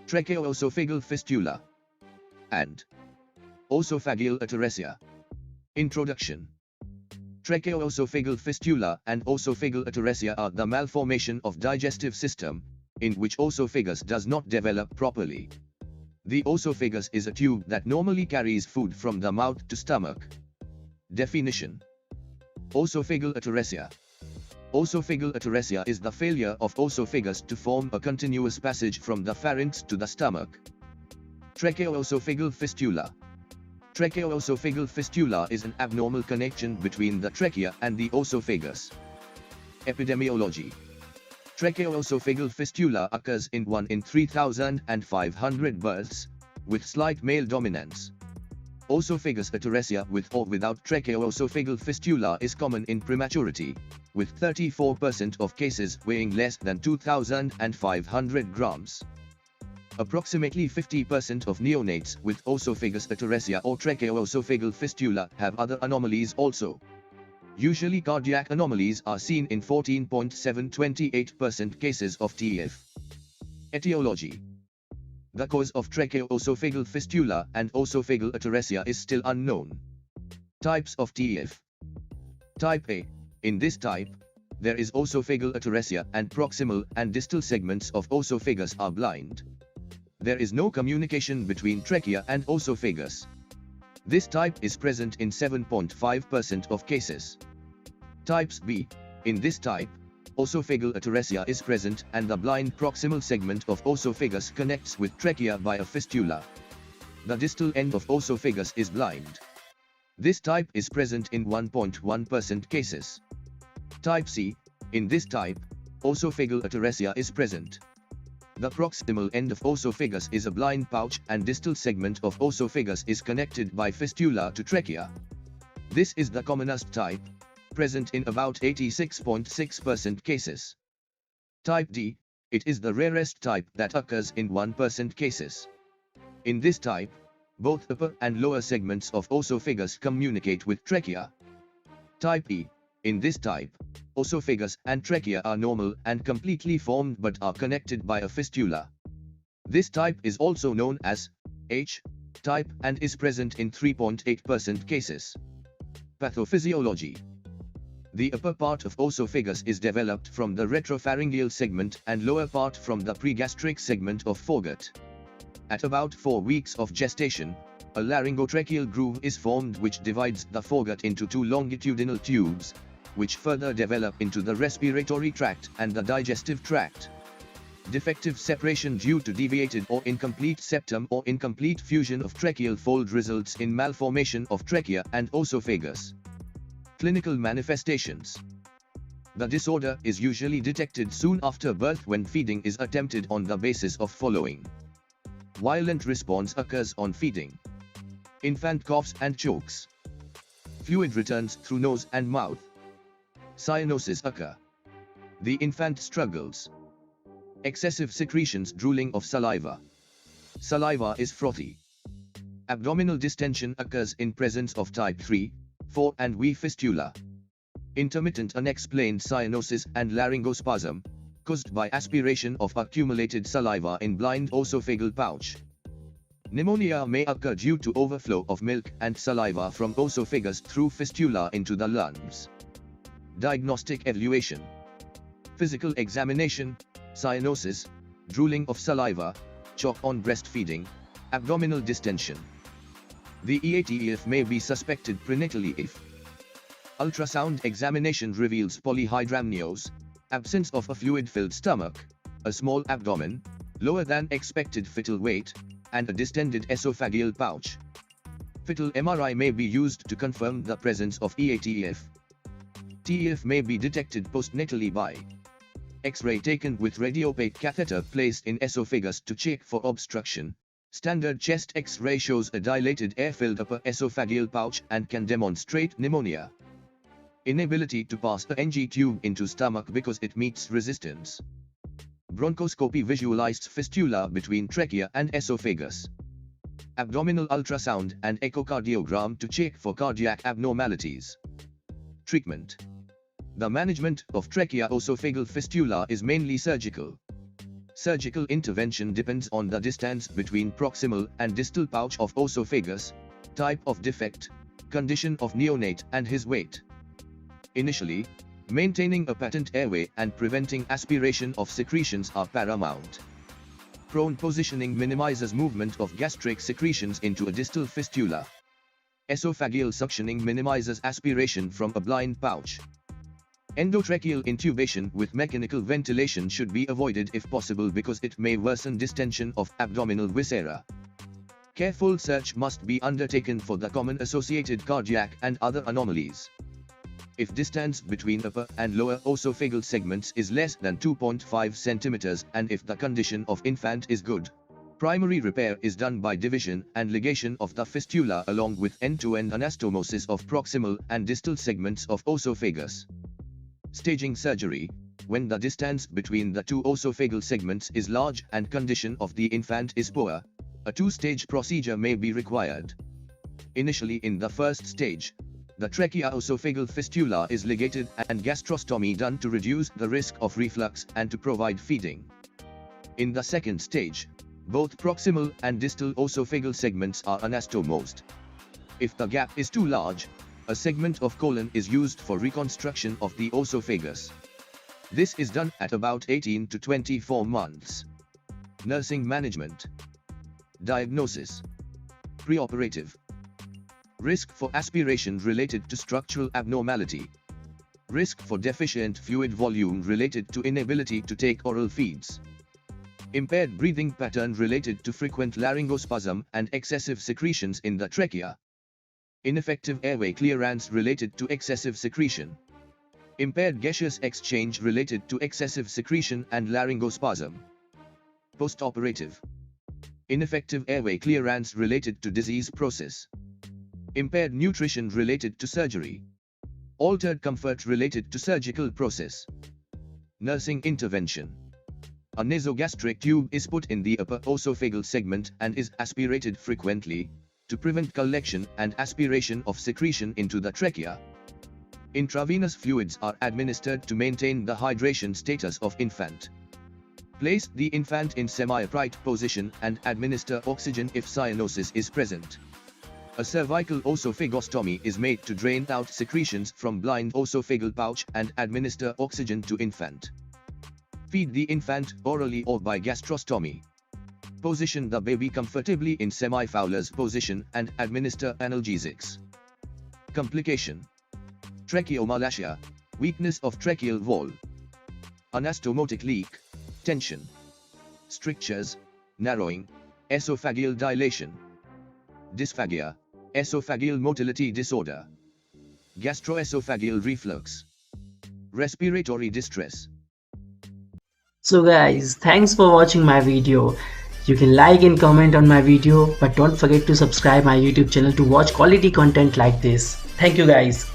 Tracheo-Esophageal Fistula and Oesophageal Atresia. Introduction. Tracheo-Esophageal Fistula and Oesophageal Atresia are the malformation of digestive system, in which oesophagus does not develop properly. The oesophagus is a tube that normally carries food from the mouth to stomach. Definition. Oesophageal Atresia. Oesophageal atresia is the failure of oesophagus to form a continuous passage from the pharynx to the stomach. Tracheo-esophageal fistula. Tracheo-esophageal fistula is an abnormal connection between the trachea and the oesophagus. Epidemiology. Tracheo-esophageal fistula occurs in 1 in 3,500 births, with slight male dominance. Oesophagus atresia with or without tracheo-esophageal fistula is common in prematurity, with 34% of cases weighing less than 2,500 grams. Approximately 50% of neonates with oesophagus atresia or tracheo-esophageal fistula have other anomalies also. Usually cardiac anomalies are seen in 14.728% cases of TF. Etiology. The cause of tracheo-esophageal fistula and oesophageal atresia is still unknown. Types of TF. Type A. In this type, there is oesophageal atresia and proximal and distal segments of oesophagus are blind. There is no communication between trachea and oesophagus. This type is present in 7.5% of cases. Types B. In this type, oesophageal atresia is present and the blind proximal segment of oesophagus connects with trachea by a fistula. The distal end of oesophagus is blind. This type is present in 1.1% cases. Type C. In this type, oesophageal atresia is present. The proximal end of oesophagus is a blind pouch and distal segment of oesophagus is connected by fistula to trachea. This is the commonest type, present in about 86.6% cases. Type D. It is the rarest type that occurs in 1% cases. In this type, both upper and lower segments of oesophagus communicate with trachea. Type E. In this type, oesophagus and trachea are normal and completely formed but are connected by a fistula. This type is also known as H type and is present in 3.8% cases. Pathophysiology. The upper part of oesophagus is developed from the retropharyngeal segment and lower part from the pregastric segment of foregut. At about 4 weeks of gestation, a laryngotracheal groove is formed which divides the foregut into 2 longitudinal tubes, which further develop into the respiratory tract and the digestive tract. Defective separation due to deviated or incomplete septum or incomplete fusion of tracheal fold results in malformation of trachea and oesophagus. Clinical manifestations. The disorder is usually detected soon after birth when feeding is attempted on the basis of following. Violent response occurs on feeding. Infant coughs and chokes. Fluid returns through nose and mouth. Cyanosis occur. The infant struggles. Excessive secretions, drooling of saliva. Saliva is frothy. Abdominal distension occurs in presence of type 3, 4 and V fistula. Intermittent unexplained cyanosis and laryngospasm, caused by aspiration of accumulated saliva in blind oesophageal pouch. Pneumonia may occur due to overflow of milk and saliva from oesophagus through fistula into the lungs. Diagnostic evaluation. Physical examination, cyanosis, drooling of saliva, shock on breastfeeding, abdominal distension. The EATF may be suspected prenatally if ultrasound examination reveals polyhydramnios, absence of a fluid-filled stomach, a small abdomen, lower than expected fetal weight, and a distended esophageal pouch. Fetal MRI may be used to confirm the presence of EATF. TEF may be detected postnatally by X-ray taken with radiopaque catheter placed in esophagus to check for obstruction. Standard chest X-ray shows a dilated air-filled upper esophageal pouch and can demonstrate pneumonia. Inability to pass a NG tube into stomach because it meets resistance. Bronchoscopy visualized fistula between trachea and esophagus. Abdominal ultrasound and echocardiogram to check for cardiac abnormalities. Treatment. The management of trachea-esophageal fistula is mainly surgical. Surgical intervention depends on the distance between proximal and distal pouch of oesophagus, type of defect, condition of neonate and his weight. Initially, maintaining a patent airway and preventing aspiration of secretions are paramount. Prone positioning minimizes movement of gastric secretions into a distal fistula. Esophageal suctioning minimizes aspiration from a blind pouch. Endotracheal intubation with mechanical ventilation should be avoided if possible because it may worsen distension of abdominal viscera. Careful search must be undertaken for the common associated cardiac and other anomalies. If distance between upper and lower oesophageal segments is less than 2.5 cm and if the condition of infant is good, primary repair is done by division and ligation of the fistula along with end-to-end anastomosis of proximal and distal segments of oesophagus. Staging surgery, when the distance between the two oesophageal segments is large and condition of the infant is poor, a two-stage procedure may be required. Initially in the first stage, the trachea-esophageal fistula is ligated and gastrostomy done to reduce the risk of reflux and to provide feeding. In the second stage, both proximal and distal oesophageal segments are anastomosed. If the gap is too large, a segment of colon is used for reconstruction of the oesophagus. This is done at about 18 to 24 months. Nursing management. Diagnosis. Preoperative. Risk for aspiration related to structural abnormality. Risk for deficient fluid volume related to inability to take oral feeds. Impaired breathing pattern related to frequent laryngospasm and excessive secretions in the trachea. Ineffective airway clearance related to excessive secretion. Impaired gaseous exchange related to excessive secretion and laryngospasm. Postoperative. Ineffective airway clearance related to disease process. Impaired nutrition related to surgery. Altered comfort related to surgical process. Nursing intervention. A nasogastric tube is put in the upper oesophageal segment and is aspirated frequently, to prevent collection and aspiration of secretion into the trachea. Intravenous fluids are administered to maintain the hydration status of infant. Place the infant in semi-upright position and administer oxygen if cyanosis is present. A cervical oesophagostomy is made to drain out secretions from blind oesophageal pouch and administer oxygen to infant. Feed the infant orally or by gastrostomy. Position the baby comfortably in semi-Fowler's position and administer analgesics. Complication. Tracheomalacia, weakness of tracheal wall. Anastomotic leak, tension. Strictures, narrowing, esophageal dilation. Dysphagia, esophageal motility disorder. Gastroesophageal reflux. Respiratory distress. So guys, thanks for watching my video. You can like and comment on my video, but don't forget to subscribe my YouTube channel to watch quality content like this. Thank you guys.